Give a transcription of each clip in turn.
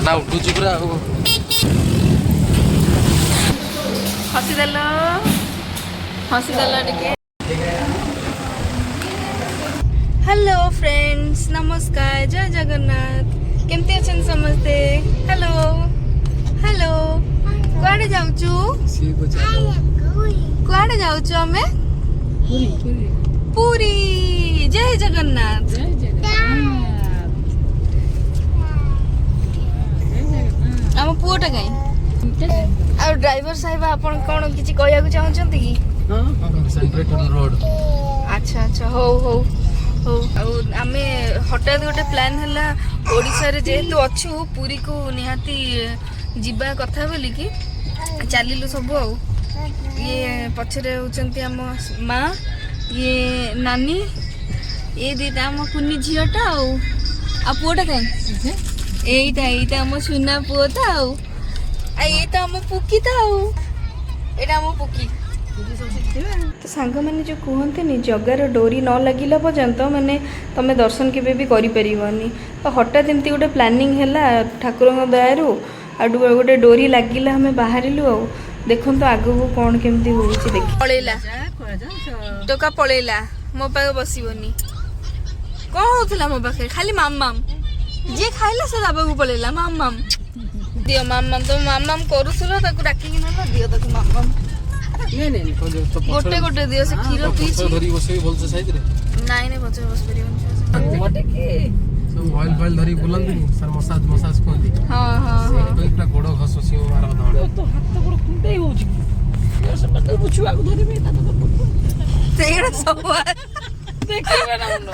ଥଣ୍ଡା ଉଠୁଛି ପୁରା ଆଉ। ହସିଦେଲ ଟିକେ। हेलो फ्रेंड्स, नमस्कार, जय जगन्नाथ। केमती अछन समस्ते? Hello hello. कुआडे जाउचु? कुआडे जाउचु हमें? पूरी। जय जगन्नाथ। आम पुओटा कहीं आ ड्राइवर साहेब आपण कोन किछि कहया को चाहछंती की? Central road. अच्छा अच्छा, हो हो हो। आमे हठात गोटे प्लान हला ओडिसा रे जेहेतु अच्छु पूरी को निहाती जिबा कथा बोली कि चलिलु सब आ। ये पछरे होचंती आम माँ, ये नानी, ये दीटा आम कुनी झीटा आ पुओटा कहीं एईटा एईटा आम सुना पुओटा आ एईटा आम पुकी ता एटा आम पुकी। तो सांग मैंने जो कहते जगार डोरी न लगिला पर्यंत माने तमें दर्शन केबे भी करि परिबनी। तो हठात एमती गोटे प्लानिंग हैला ठाकुर दयारू आडू गोटे डोरी लगिला हमें बाहरिलु आ देखो तो आगु को कौन केमती होउची देखि पळेला टोका पळेला मो पाखे बसिबनी कौन होतला मो पाखे खाली माम जे खाइला से दाबा को पळेला माम दियो माम तो माम करूसुलो ताकू डाकी कि ना दियो ताकू माम नहीं गोटे गोटे दियो से खीर पीची धरी बसे बोल से साइड रे नहीं बचे बस परिबन गोटे के सब ऑयल फाइल धरी बोलंदी सर मसाज कोंदी। हां हां तो एकटा गोडो घसोसी मार धड़ तो हाथ गोड़ खुंडे होची ये सब तो बुछुआ को धरी में ता तो तेरा सब देखिबे ना उनो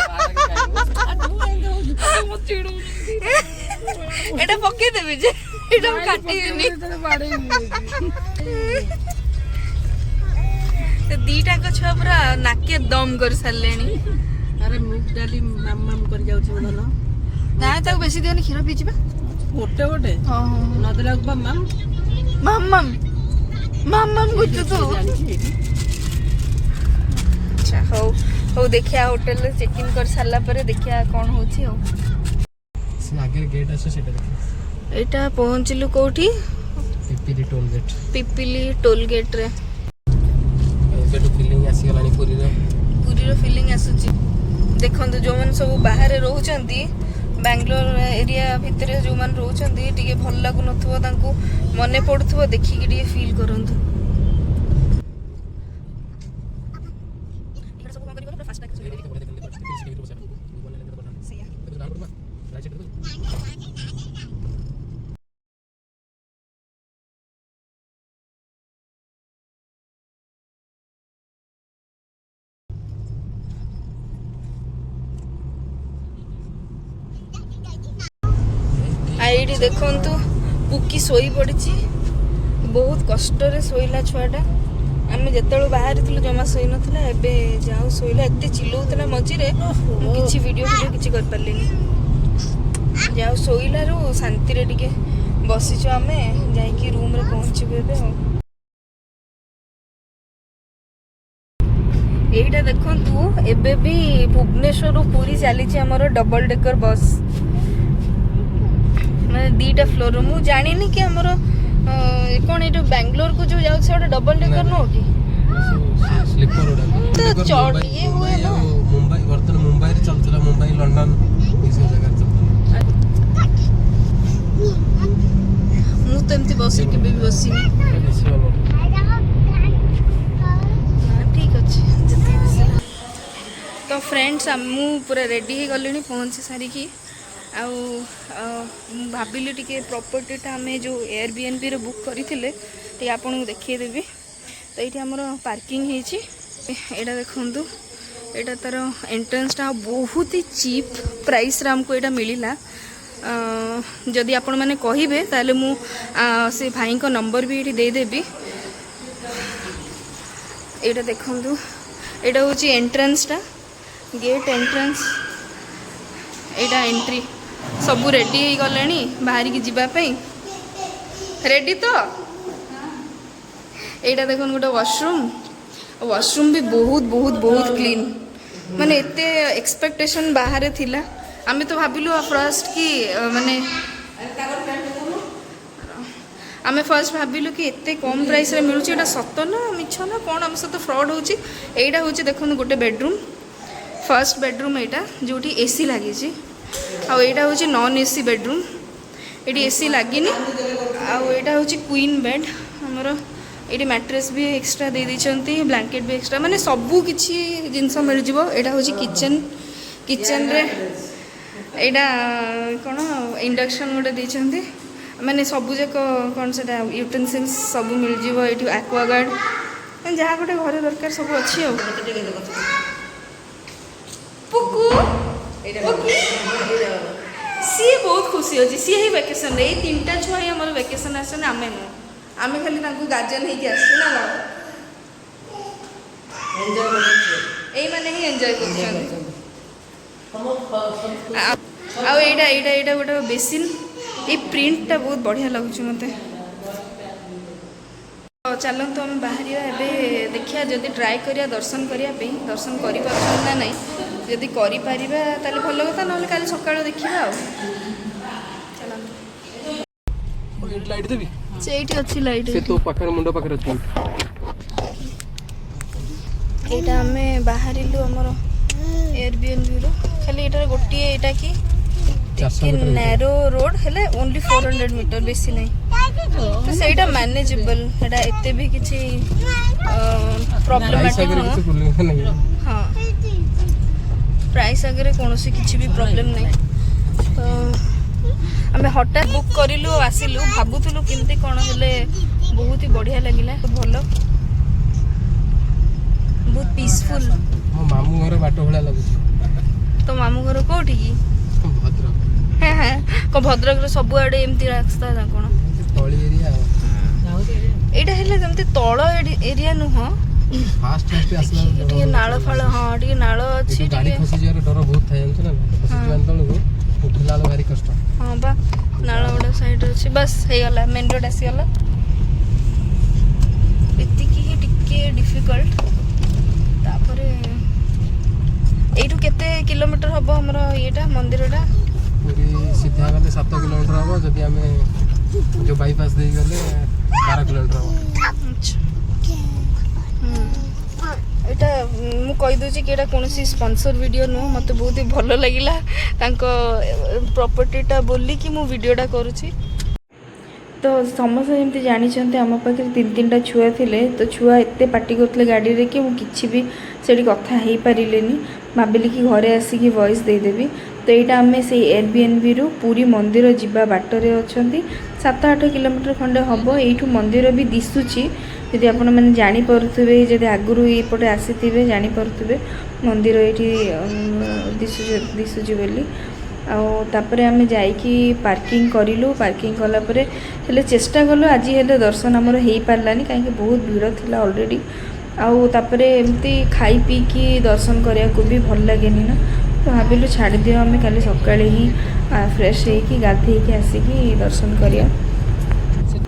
एटा पक्के देबे जे एटा काटिनी तो दीटा को छुआ पूरा नाके दम कर सारलेनी। अरे मुग डाली माम कर जाउछ बोलो ना ताको बेसी दियोनी खीर पीचिबा गोटे गोटे हां हां न देला माम गुच्चु तो अच्छा हो हो देखिया होटल रे चेक इन कर सारला परे देखिया कोन होची हो से आगे गेट আছে সেটা দেখি। एटा पहुंचलु कोठी पिपिली टोल गेट रे बेटू फीलिंग आसी गलानी पूरी रो फीलिंग आसुची। देखंतु जो मन सब बाहर रहउचंती बैंगलोर एरिया भितर जो मन रहउचंती टिके भल लागु नथुवा तांको मने पडुथुवा देखि कि टिके फील करंतु। इकडे सब कोन करिबो फास्ट ट्रैक आईडी देखंतु पुकी सोई पड़ी बहुत कष्ट रे सोइला छुआटा। आमे जेतेलो बाहर थिलु जमा सोई नथिला एबे जाऊ सोइला एते चिल्लौतला मझिरे किछि वीडियो किछि कर परलिनी जाऊ सोइला रो शांति रे टिके बसिछु आमे जाई कि रूम रे पहुंचबे एबे हो। एइटा देखंतु एबे भी भुवनेश्वर रो पूरी चली हमर डबल डेकर बस मैंने दीटा फ्लोर मु जानी कि हमर कौन ये बैंगलोर को जो जाउ से डबल डेकर नो कि स्लीपर उडा तो चढ़ ये हुए ना मुंबई वर्तमान मुंबई रे चलतला मुंबई लंदन इस जगह चलतला मु तो एमती बस के भी बसिनी ठीक अछि तो फ्रेंड्स मु पूरा रेडी ही गलिनी पहुंची सारी की आउ भाविली टिके प्रॉपर्टीटा आम जो एयरबीएनबी रे बुक करथिले ते आपन को देखिए देबी। तो ये आमर पार्किंग होइछि एटा देखंतु एटा तार एंट्रेंसटा बहुत ही चीप प्राइस रे हमको एटा मिलिला। जदि आपण माने कहिबे ताले मु से भाई को नंबर भी ये दे देबी। एटा देखंतु एटा होछि एंट्रेंसटा गेट एंट्रेंस एटा एंट्री सबू रेडी हो गले बाहर की जीवाई रेडी तो यहाँ देख गोटे वॉशरूम भी बहुत बहुत बहुत क्लीन माने एते एक्सपेक्टेशन बाहर थिला आमे तो भाबिलु फर्स्ट कि माने आमे फर्स्ट भाविलु कि एते कम प्राइस रे मिलुची एटा सत ना मिछ ना कोन हम सहित फ्रॉड होची एटा होची देखन गोटे बेडरूम फर्स्ट बेडरूम एटा जोठी एसी लागी छी आ एटा होची नॉन एसी बेडरूम एटी एसी लागिनी आ एटा होची क्वीन बेड हमर एटी मैट्रेस भी एक्स्ट्रा दे दी ब्लैंकेट भी एक्स्ट्रा माने सबू किछि जिंस मिल जिवो एटा होची किचन किचन रे एटा कोन इंडक्शन गोटे देछंती माने सबू जाक कौन से यूटेनसिल्स सब मिल जीवो एठी एक्वागार्ड जहाँ गोटे घर दरकार सब अच्छी आ पुकु सी बहुत खुशी अच्छी सी ही वेकेशन रे 3टा छुआ ही हमर वेकेशन आछन आमे न आमे खाली तांको गार्जियन ही के आछन ना एंजॉय करछे एई माने ही एंजॉय करछन आ एटा गोटे बेसिन ये प्रिंटा बहुत बढ़िया लगुच मत चलतु आम बाहर एवं देखिया जदि ट्राए करिया दर्शन करने दर्शन कर ना ना जदि करें भल कथा ना काली सकाल देखा लाइट देबी सेठी अच्छी लाइट से तो पाखर मुंडो पाखर अछि एटा हमें बाहर हमर एयरबीएनबी रो खाली एटार गोटे एटा कि नैरो रोड हेले ओनली 400 मीटर बेसी नहीं तो सेटा मैनेजेबल हेडा एते भी किछि प्रॉब्लमेटिक न हां प्राइस अगर कोनोसी किछि भी प्रॉब्लम नहीं तो हमें हठात बुक करिलु आसिलु भाबुतलु किंती कोन हेले बहुत ही बढ़िया लागिला भलो बहुत पीसफुल मो मामू घर बाटो भला लागु तो मामू घर कोठी की भद्रक को भद्रक रे सब आडे एमती रास्ता ना कोन तळी एरिया एटा हेले जमते तळ एरिया नु हो फास्ट आसला टिके नाळ फाळ हां टिके नाळ अछि गाड़ी खसी जारे डर बहुत थाय ना खसी जान तळको उठला भारी कष्ट हां बा नाळ ओडा साइड अछि बस हे गला मेन रोड आसी गला एति की टिके डिफिकल्ट तापरे एठू केते किलोमीटर हबो हमरो एटा मंदिरटा पूरी सीधा गले 7 किलोमीटर हबो जदि हमें जो बाईपास दे गले 12 किलोमीटर हबो अच्छा एटा मु कहि दोची कि एटा कोनसी स्पॉन्सर वीडियो नु मते बहुत ही भलो लागिला तांको प्रॉपर्टीटा बोली कि मु वीडियोटा करूची तो समस्त जमी जानी आम पाखे 3-3टा छुआ थिले तो छुआ एते पार्टी करते गाड़ी रे कि मुझे भी से कथा हो पारे भाविली कि घरे आसिकी वॉइस देदेवी तो यहाँ आम से एयरबीएनबी रु पूरी मंदिर जीवा बाटर अच्छा 7-8 किलोमीटर खंडे हम यू मंदिर भी दिशुची जदि आपण मैंने जापे जदि आगुरी ये आसी जापे मंदिर ये दिशुची बोली आउे आम जाइकी पार्किंग करूँ पार्किंग कलापर हेले चेष्टा कलु आज हेले दर्शन आमर हो पारानी कहीं बहुत भीड़ थिला ऑलरेडी आउे एमती खाई पीकी दर्शन करने को भी भल लगे ना तो भाविलु छाड़ दियो आम काली सकाळे ही फ्रेश होगी गाधे आसिकी दर्शन करिया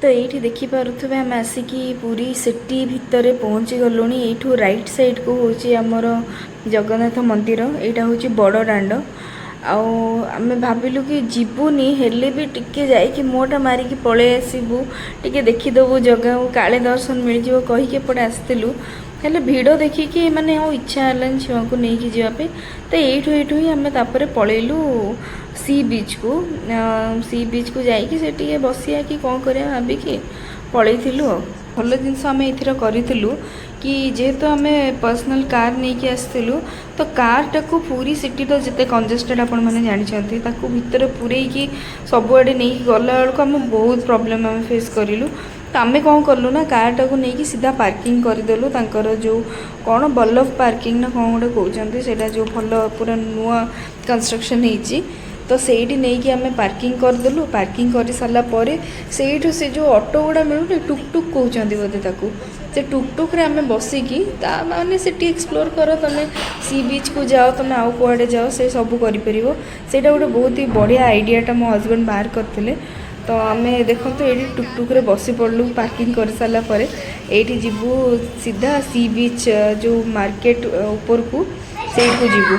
तो ये देखिपे आम आसिकी पूरी सिटी भितर पहुँची गलु यू राइट साइड को हूँ आमर जगन्नाथ मंदिर यहाँ हूँ बड़ दांड आमे भाविलु कि जीवुनी हेले भी टिके जाइए मोटा मारिकी पळे आसबू टिके देखीदेबू जगह काले दर्शन मिल जाव कहीकि पड़े आसलु हेले भिड़ देखिकी माने इच्छा है छुआ को लेकिन जावाई तो यू ही आम पलैलु सी बीच को जाइए से बसिया कि कौन कर भाविकी पलैलु भल जिनस आम एथर करूँ कि जेहेतु आम पर्सनल कार नहीं कि आसलु तो कार टाको पूरी सिटी तो जिते कंजेस्टेड आपण मैंने जानते भितर पूरे कि सबुआड़े नहीं गला बेलू आम बहुत प्रॉब्लम आम फेस करूँ तो आम कौन कलु ना कार टाको नहीं सीधा पार्किंग करदेलु तांकर जो कौन बल्लभ पार्किंग ना कौन गोटे कहते से जो भल पूरा नुआ कंस्ट्रक्शन होती तो सेठी नहीं कि आम पार्किंग करदेलु पार्किंग कर सारा पर से जो ऑटो गुड़ा मिलूनी टुकटुक कहते बोधे ताकू से टुकटुक रे आम बसिकी माने से एक्सप्लोर कर तुम सी बीच को जाओ तुम आउ कुआडे जाओ से सब करें गोटे बहुत ही बढ़िया आइडियाटा मो हजबैंड बाहर करते तो आम देखो ये टुकटुक रे बसी पड़लु पार्किंग कर सारापर ये जीवु सीधा सी बीच जो मार्केट ऊपर को से जीवु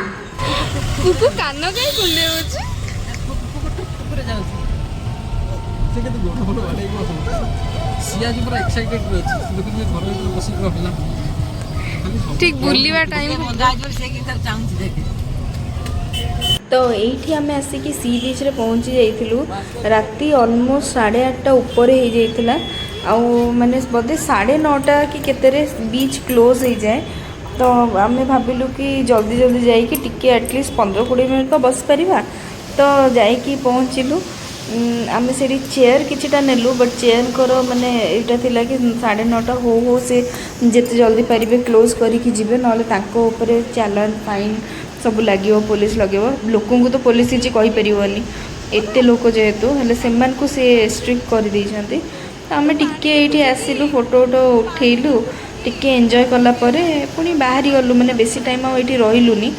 कान कहीं खुले ଦେଖେ ତୁ ଗୋଡ଼ ଫୋଡ଼ ବାଡ଼େଇ ବସ ସିଏ ଆଜି ପୁରା ଏକ୍ସାଇଟେଡ୍ ଅଛି ଦେଖୁଛୁ ଘର ଭିତରେ ବସିକି ରହିଲା ଠିକ୍ ବୁଲିବା ଟାଇମ୍ ତ ଏଇଠି ଆମେ ଆସିକି ସି ବିଚ୍ରେ ପହଞ୍ଚି ଯାଇଥିଲୁ ରାତି ଅଲମୋଷ୍ଟ 8:30 ଉପରେ ହେଇଯାଇଥିଲା ଆଉ ମାନେ ବୋଧେ 9:30 କି କେତେରେ ବିଚ୍ କ୍ଲୋଜ୍ ହେଇଯାଏ ତ ଆମେ ଭାବିଲୁ କି ଜଲ୍ଦି ଜଲ୍ଦି ଯାଇକି ଟିକେ ଆଟଲିଷ୍ଟ 15-20 ମିନିଟ୍ ତ ବସିପାରିବା ତ ଯାଇକି ପହଞ୍ଚିଲୁ ଆମେ ସେଠି ଚେୟାର କିଛିଟା ନେଲୁ ବଟ୍ ଚେୟାରଙ୍କର ମାନେ ଏଇଟା ଥିଲା କି 9:30 ହଉ ସେ ଯେତେ ଜଲ୍ଦି ପାରିବେ କ୍ଲୋଜ୍ କରିକି ଯିବେ ନହେଲେ ତାଙ୍କ ଉପରେ ଚାଲାନ ଫାଇନ୍ ସବୁ ଲାଗିବ ପୋଲିସ ଲଗେଇବ ଲୋକଙ୍କୁ ତ ପୋଲିସ କିଛି କହିପାରିବନି ଏତେ ଲୋକ ଯେହେତୁ ହେଲେ ସେମାନଙ୍କୁ ସେ ଷ୍ଟ୍ରିକ୍ଟ କରିଦେଇଛନ୍ତି ଆମେ ଟିକେ ଏଇଠି ଆସିଲୁ ଫଟୋ ଉଠେଇଲୁ ଟିକେ ଏନ୍ଜୟ କଲା ପରେ ପୁଣି ବାହାରି ଗଲୁ ମାନେ ବେଶୀ ଟାଇମ୍ ଆଉ ଏଇଠି ରହିଲୁନି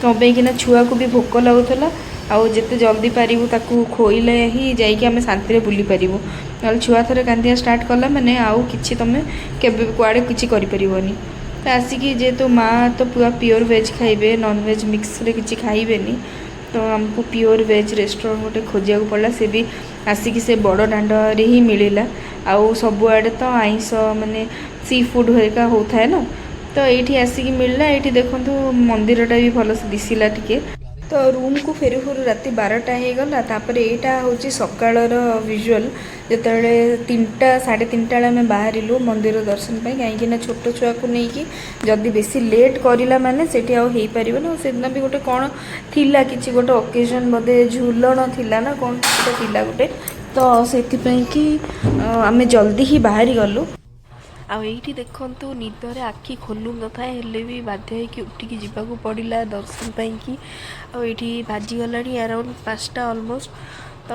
କ'ଣ ପାଇଁକିନା ଛୁଆକୁ ବି ଭୋକ ଲାଗୁଥିଲା ଆଉ ଯେତେ ଜଲ୍ଦି ପାରିବୁ ତାକୁ ଖୋଇଲେ ହିଁ ଯାଇକି ଆମେ ଶାନ୍ତିରେ ବୁଲିପାରିବୁ ନହେଲେ ଛୁଆ ଥରେ କାନ୍ଦିବା ଷ୍ଟାର୍ଟ କଲା ମାନେ ଆଉ କିଛି ତୁମେ କେବେ କୁଆଡ଼େ କିଛି କରିପାରିବନି ତ ଆସିକି ଯେହେତୁ ମାଆ ତ ପୁରା ପିଓର ଭେଜ୍ ଖାଇବେ ନନ୍ଭେଜ୍ ମିକ୍ସରେ କିଛି ଖାଇବେନି ତ ଆମକୁ ପିଓର ଭେଜ୍ ରେଷ୍ଟୁରାଣ୍ଟ ଗୋଟେ ଖୋଜିବାକୁ ପଡ଼ିଲା ସେ ବି ଆସିକି ସେ ବଡ଼ ଦାଣ୍ଡରେ ହିଁ ମିଳିଲା ଆଉ ସବୁଆଡ଼େ ତ ଆଇଁଷ ମାନେ ସି ଫୁଡ଼୍ ହେରିକା ହେଉଥାଏ ନା ତ ଏଇଠି ଆସିକି ମିଳିଲା ଏଇଠି ଦେଖନ୍ତୁ ମନ୍ଦିରଟା ବି ଭଲସେ ଦିଶିଲା ଟିକେ ତ ରୁମ୍କୁ ଫେରୁ ଫେରୁ ରାତି 12ଟା ହେଇଗଲା ତାପରେ ଏଇଟା ହେଉଛି ସକାଳର ଭିଜୁଆଲ୍ ଯେତେବେଳେ 3ଟା 3:30 ବେଳେ ଆମେ ବାହାରିଲୁ ମନ୍ଦିର ଦର୍ଶନ ପାଇଁ କାହିଁକିନା ଛୋଟ ଛୁଆକୁ ନେଇକି ଯଦି ବେଶୀ ଲେଟ୍ କରିଲା ମାନେ ସେଠି ଆଉ ହେଇପାରିବନି ଆଉ ସେଦିନ ବି ଗୋଟେ କ'ଣ ଥିଲା କିଛି ଗୋଟେ ଅକେଜନ୍ ବୋଧେ ଝୁଲଣ ଥିଲା ନା କ'ଣ ଗୋଟେ ଥିଲା ଗୋଟେ ତ ସେଥିପାଇଁ କି ଆମେ ଜଲ୍ଦି ହିଁ ବାହାରି ଗଲୁ ଆଉ ଏଇଠି ଦେଖନ୍ତୁ ନିଦରେ ଆଖି ଖୋଲୁ ନଥାଏ ହେଲେ ବି ବାଧ୍ୟ ହେଇକି ଉଠିକି ଯିବାକୁ ପଡ଼ିଲା ଦର୍ଶନ ପାଇଁକି ଆଉ ଏଇଠି ବାଜିଗଲାଣି ଆରାଉଣ୍ଡ 5ଟା ଅଲମୋଷ୍ଟ ତ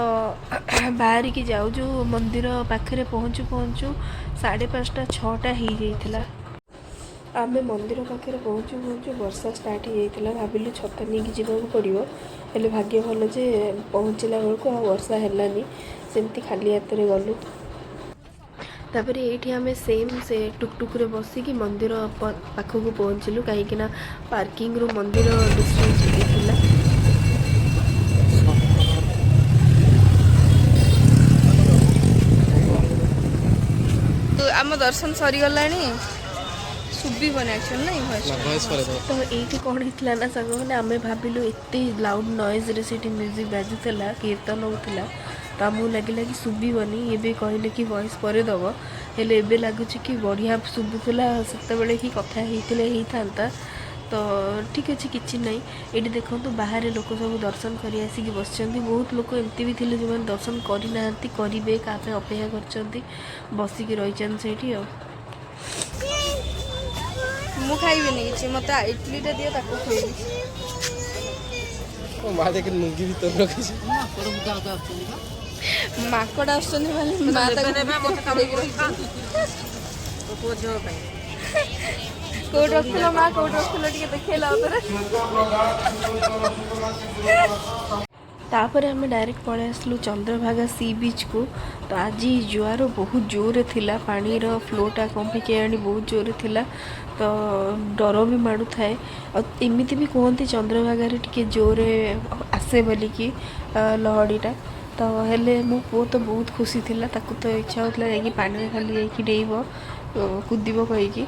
ବାହାରିକି ଯାଉଛୁ ମନ୍ଦିର ପାଖରେ ପହଞ୍ଚୁ 5:30 6ଟା ହେଇଯାଇଥିଲା ଆମେ ମନ୍ଦିର ପାଖରେ ପହଞ୍ଚୁ ବର୍ଷା ଷ୍ଟାର୍ଟ ହେଇଯାଇଥିଲା ଭାବିଲୁ ଛତା ନେଇକି ଯିବାକୁ ପଡ଼ିବ ହେଲେ ଭାଗ୍ୟ ଭଲ ଯେ ପହଞ୍ଚିଲା ବେଳକୁ ଆଉ ବର୍ଷା ହେଲାନି ସେମିତି ଖାଲି ହାତରେ ଗଲୁ ତାପରେ ଏଇଠି ଆମେ ସେ ଟୁକଟୁକରେ ବସିକି ମନ୍ଦିର ପାଖକୁ ପହଞ୍ଚିଲୁ କାହିଁକିନା ପାର୍କିଂରୁ ମନ୍ଦିର ଡିଷ୍ଟାନ୍ସ ଥିଲା ଆମ ଦର୍ଶନ ସରିଗଲାଣି ଶୁଭିବନି ଆକ୍ଚୁଆଲି ନାଇଁ ଭଏସ୍ ତ ଏଇଠି କ'ଣ ହେଇଥିଲା ନା ସାଙ୍ଗମାନେ ଆମେ ଭାବିଲୁ ଏତେ ଲାଉଡ୍ ନଏଜ୍ରେ ସେଇଠି ମ୍ୟୁଜିକ୍ ବାଜୁଥିଲା କୀର୍ତ୍ତନ ହେଉଥିଲା ତ ଆମକୁ ଲାଗିଲା କି ଶୁଭିବନି ଏବେ କହିଲେ କି ଭଏସ୍ ପରେ ଦେବ ହେଲେ ଏବେ ଲାଗୁଛି କି ବଢ଼ିଆ ଶୁଭୁଥିଲା ସେତେବେଳେ ହିଁ କଥା ହେଇଥାନ୍ତା ତ ଠିକ୍ ଅଛି କିଛି ନାହିଁ ଏଇଠି ଦେଖନ୍ତୁ ବାହାରେ ଲୋକ ସବୁ ଦର୍ଶନ କରି ଆସିକି ବସିଛନ୍ତି ବହୁତ ଲୋକ ଏମିତି ବି ଥିଲେ ଯେଉଁମାନେ ଦର୍ଶନ କରିନାହାନ୍ତି କରିବେ କାହା ପାଇଁ ଅପେକ୍ଷା କରିଛନ୍ତି ବସିକି ରହିଛନ୍ତି ସେଇଠି ଆଉ ମୁଁ ଖାଇବିନି କିଛି ମୋତେ ଇଟଲିଟା ଦିଅ ତାକୁ ଖୁଆଇବି ମାଙ୍କଡ଼ ଆସୁଛନ୍ତି ମାନେ ମା ତାକୁ କୋଉଠି ରଖିଲ ମା କୋଉଠି ରଖିଲ ଟିକେ ଦେଖେଇଲା ଉପରେ ତାପରେ ଆମେ ଡାଇରେକ୍ଟ ପଳେଇ ଆସିଲୁ ଚନ୍ଦ୍ରଭାଗା ସି ବିଚ୍କୁ ତ ଆଜି ଜୁଆର ବହୁତ ଜୋରରେ ଥିଲା ପାଣିର ଫ୍ଲୋଟା କ'ଣ ପାଇଁ କେଜାଣି ବହୁତ ଜୋରରେ ଥିଲା ତ ଡର ବି ମାଡ଼ୁଥାଏ ଆଉ ଏମିତି ବି କୁହନ୍ତି ଚନ୍ଦ୍ରଭାଗାରେ ଟିକେ ଜୋରରେ ଆସେ ବୋଲିକି ଲହଡ଼ିଟା ତ ହେଲେ ମୋ ପୁଅ ତ ବହୁତ ଖୁସି ଥିଲା ତାକୁ ତ ଇଚ୍ଛା ହେଉଥିଲା ଯାଇକି ପାଣିରେ ଖାଲି ଯାଇକି ଡେଇବ କୁଦିବ କହିକି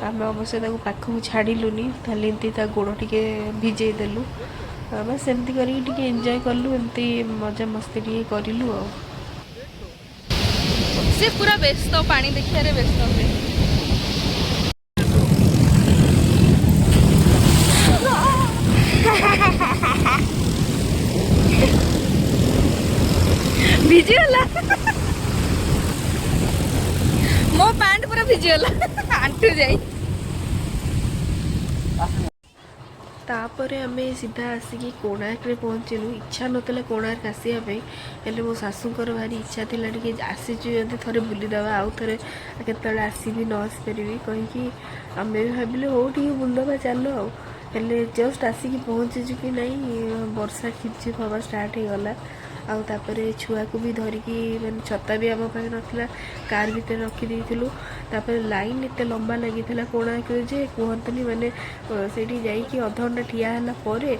ଆମେ ଅବଶ୍ୟ ତାକୁ ପାଖକୁ ଛାଡ଼ିଲୁନି ଖାଲି ଏମିତି ତା ଗୋଡ଼ ଟିକେ ଭିଜେଇ ଦେଲୁ ବାସ୍ ସେମିତି କରିକି ଟିକେ ଏନ୍ଜୟ କଲୁ ଏମିତି ମଜାମସ୍ତି ଟିକେ କରିଲୁ ଆଉ ସେ ପୁରା ବ୍ୟସ୍ତ ପାଣି ଦେଖିବାରେ ବ୍ୟସ୍ତ ହୁଏ ଭିଜିଗଲା ମୋ ପ୍ୟାଣ୍ଟ ପୁରା ଭିଜିଗଲା ଆଣ୍ଠୁ ଯାଇ ତାପରେ ଆମେ ସିଧା ଆସିକି କୋଣାର୍କରେ ପହଞ୍ଚିଲୁ ଇଚ୍ଛା ନଥିଲା କୋଣାର୍କ ଆସିବା ପାଇଁ ହେଲେ ମୋ ଶାଶୁଙ୍କର ଭାରି ଇଚ୍ଛା ଥିଲା ଟିକେ ଆସିଛୁ ଯଦି ଥରେ ବୁଲିଦେବା ଆଉ ଥରେ କେତେବେଳେ ଆସିବି ନ ଆସିପାରିବି କହିକି ଆମେ ବି ଭାବିଲୁ ହଉ ଟିକେ ବୁଲିଦେବା ଚାଲ ଆଉ ହେଲେ ଜଷ୍ଟ ଆସିକି ପହଞ୍ଚିଛୁ କି ନାହିଁ ବର୍ଷା ଖିପଝିପ ହେବା ଷ୍ଟାର୍ଟ ହେଇଗଲା। ଆଉ ତାପରେ ଛୁଆକୁ ବି ଧରିକି ମାନେ ଛତା ବି ଆମ ପାଖରେ ନଥିଲା, କାର୍ ଭିତରେ ରଖିଦେଇଥିଲୁ। ତାପରେ ଲାଇନ୍ ଏତେ ଲମ୍ବା ଲାଗିଥିଲା କୋଣାର୍କରେ ଯେ କୁହନ୍ତୁନି, ମାନେ ସେଇଠି ଯାଇକି ଅଧଘଣ୍ଟା ଠିଆ ହେଲା ପରେ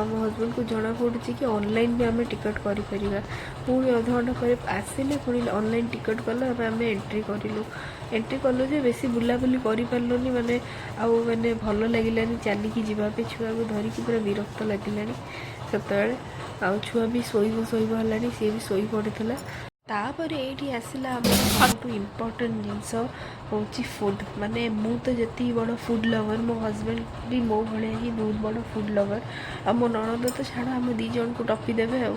ମୋ ହଜବେଣ୍ଡକୁ ଜଣାପଡ଼ୁଛି କି ଅନଲାଇନ୍ ବି ଆମେ ଟିକେଟ୍ କରିପାରିବା। ପୁଣି ଅଧଘଣ୍ଟା ପରେ ଆସିଲେ, ପୁଣି ଅନଲାଇନ୍ ଟିକେଟ୍ କଲା, ଆମେ ଏଣ୍ଟ୍ରି କଲୁ ଯେ ବେଶୀ ବୁଲାବୁଲି କରିପାରିଲୁନି, ମାନେ ଆଉ ମାନେ ଭଲ ଲାଗିଲାନି ଚାଲିକି ଯିବା ପାଇଁ। ଛୁଆକୁ ଧରିକି ପୁରା ବିରକ୍ତ ଲାଗିଲାଣି ସେତେବେଳେ। ଆଉ ଛୁଆ ବି ଶୋଇବ ହେଲାଣି, ସିଏ ବି ଶୋଇ ପଡ଼ିଥିଲା। ତାପରେ ଏଇଠି ଆସିଲା ଆମର ସବୁଠୁ ଇମ୍ପୋର୍ଟାଣ୍ଟ ଜିନିଷ ହେଉଛି ଫୁଡ଼୍। ମାନେ ମୁଁ ତ ଯେତିକି ବଡ଼ ଫୁଡ଼୍ ଲଭର୍, ମୋ ହଜବେଣ୍ଡ ବି ମୋ ଭଳିଆ ହିଁ ବହୁତ ବଡ଼ ଫୁଡ଼୍ ଲଭର୍। ଆଉ ମୋ ନଣନ୍ଦ ତ ଛାଡ଼, ଆମ 2 ଜଣଙ୍କୁ ଟପି ଦେବେ ଆଉ।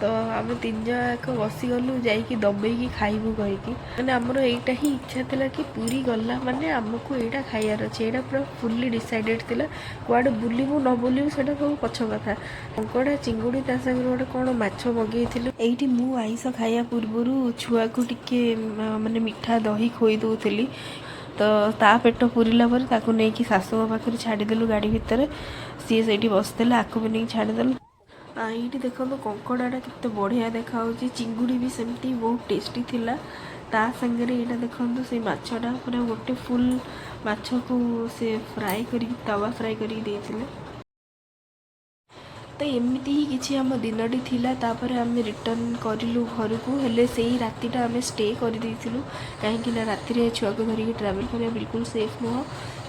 ତ ଆମେ 3 ଜଣ ଯାକ ବସିଗଲୁ ଯାଇକି ଦବେଇକି ଖାଇବୁ କହିକି। ମାନେ ଆମର ଏଇଟା ହିଁ ଇଚ୍ଛା ଥିଲା କି ପୁରୀ ଗଲା ମାନେ ଆମକୁ ଏଇଟା ଖାଇବାର ଅଛି। ଏଇଟା ପୁରା ଫୁଲ୍ଲି ଡିସାଇଡ଼େଡ଼ ଥିଲା। କୁଆଡ଼େ ବୁଲିବୁ ନ ବୁଲିବୁ ସେଇଟା ସବୁ ପଛ କଥା। କଙ୍କଡ଼ା, ଚିଙ୍ଗୁଡ଼ି, ତା ସାଙ୍ଗରେ ଗୋଟେ କ'ଣ ମାଛ ମଗେଇଥିଲୁ। ଏଇଠି ମୁଁ ଆଇଁଷ ଖାଇବା ପୂର୍ବରୁ ଛୁଆକୁ ଟିକେ ମାନେ ମିଠା ଦହି ଖୋଇ ଦେଉଥିଲି। ତ ତା ପେଟ ପୁରିଲା ପରେ ତାକୁ ନେଇକି ଶାଶୁଙ୍କ ପାଖରେ ଛାଡ଼ିଦେଲୁ ଗାଡ଼ି ଭିତରେ। ସିଏ ସେଇଠି ବସିଥିଲା, ଆକୁ ବି ନେଇକି ଛାଡ଼ିଦେଲୁ। ଏଇଠି ଦେଖନ୍ତୁ କଙ୍କଡ଼ାଟା କେତେ ବଢ଼ିଆ ଦେଖାହେଉଛି। ଚିଙ୍ଗୁଡ଼ି ବି ସେମିତି ବହୁତ ଟେଷ୍ଟି ଥିଲା। ତା ସାଙ୍ଗରେ ଏଇଟା ଦେଖନ୍ତୁ, ସେଇ ମାଛଟା ପୁରା ଗୋଟେ ଫୁଲ୍ ମାଛକୁ ସେ ଫ୍ରାଏ କରିକି, ତାୱା ଫ୍ରାଏ କରିକି ଦେଇଥିଲେ। ତ ଏମିତି ହିଁ କିଛି ଆମ ଦିନଟି ଥିଲା। ତାପରେ ଆମେ ରିଟର୍ନ କରିଲୁ ଘରକୁ। ହେଲେ ସେଇ ରାତିଟା ଆମେ ଷ୍ଟେ କରିଦେଇଥିଲୁ, କାହିଁକି ନା ରାତିରେ ଛୁଆକୁ ଧରିକି ଟ୍ରାଭେଲ୍ କରିବା ବିଲକୁଲ ସେଫ୍ ନୁହଁ।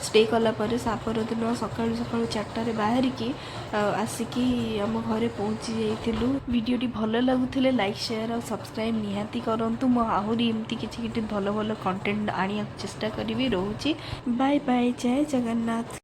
ଷ୍ଟେ କଲା ପରେ ପରଦିନ ସକାଳୁ 4ଟାରେ ବାହାରିକି ଆସିକି ଆମ ଘରେ ପହଞ୍ଚି ଯାଇଥିଲୁ। ଭିଡ଼ିଓଟି ଭଲ ଲାଗୁଥିଲେ ଲାଇକ୍, ସେୟାର ଆଉ ସବସ୍କ୍ରାଇବ୍ ନିହାତି କରନ୍ତୁ। ମୁଁ ଆହୁରି ଏମିତି କିଛି ଭଲ ଭଲ କଣ୍ଟେଣ୍ଟ ଆଣିବାକୁ ଚେଷ୍ଟା କରିବି। ରହୁଛି, ବାଏ ବାଏ, ଜୟ ଜଗନ୍ନାଥ।